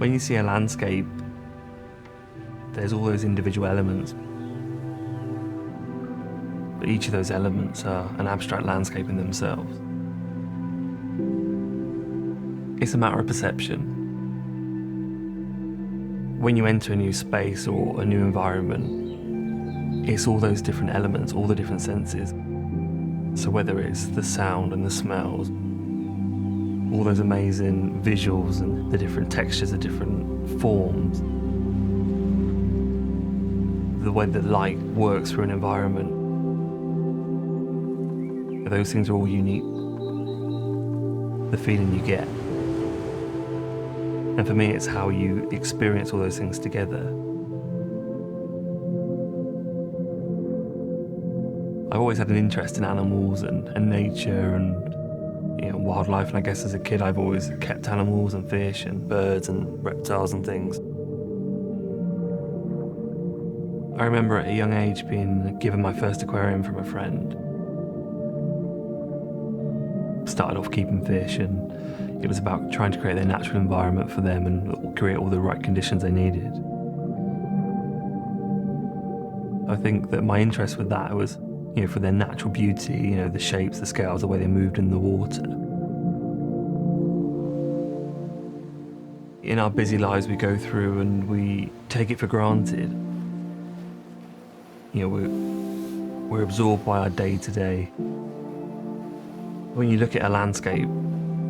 When you see a landscape, there's all those individual elements, but each of those elements are an abstract landscape in themselves. It's a matter of perception. When you enter a new space or a new environment, it's all those different elements, all the different senses. So whether it's the sound and the smells, all those amazing visuals and the different textures, the different forms, the way the light works through an environment, those things are all unique. The feeling you get. And for me, it's how you experience all those things together. I've always had an interest in animals and nature and wildlife, and I guess as a kid I've always kept animals and fish and birds and reptiles and things. I remember at a young age being given my first aquarium from a friend. Started off keeping fish, and it was about trying to create their natural environment for them and create all the right conditions they needed. I think that my interest with that was, for their natural beauty, the shapes, the scales, the way they moved in the water. In our busy lives we go through and we take it for granted. We're absorbed by our day-to-day. When you look at a landscape,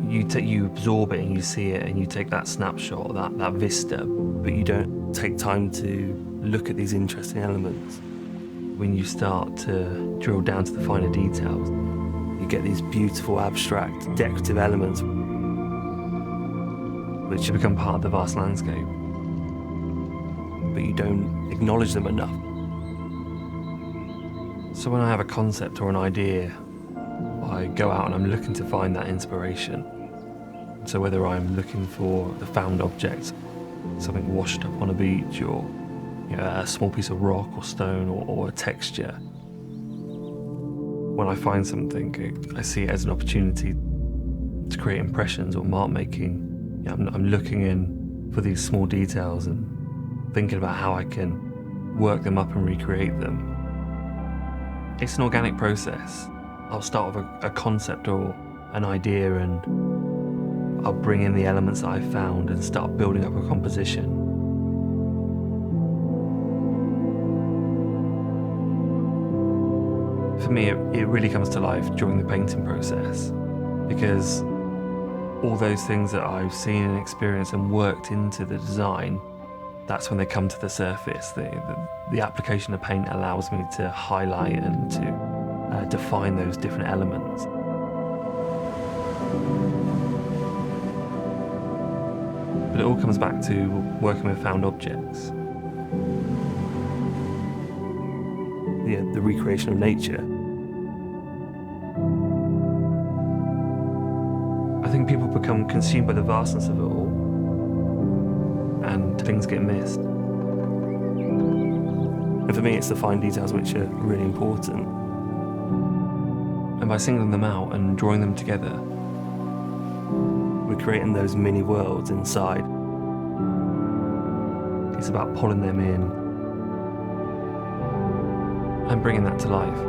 you absorb it and you see it and you take that snapshot, that vista, but you don't take time to look at these interesting elements. When you start to drill down to the finer details, you get these beautiful, abstract, decorative elements which become part of the vast landscape, but you don't acknowledge them enough. So when I have a concept or an idea, I go out and I'm looking to find that inspiration. So whether I'm looking for the found object, something washed up on a beach, or a small piece of rock or stone or a texture, when I find something, I see it as an opportunity to create impressions or mark making. I'm looking in for these small details and thinking about how I can work them up and recreate them. It's an organic process. I'll start with a concept or an idea, and I'll bring in the elements that I've found and start building up a composition. For me, it really comes to life during the painting process, because all those things that I've seen and experienced and worked into the design, that's when they come to the surface. The application of paint allows me to highlight and to define those different elements. But it all comes back to working with found objects. The recreation of nature. I think people become consumed by the vastness of it all, and things get missed. And for me, it's the fine details which are really important. And by singling them out and drawing them together, we're creating those mini worlds inside. It's about pulling them in and bringing that to life.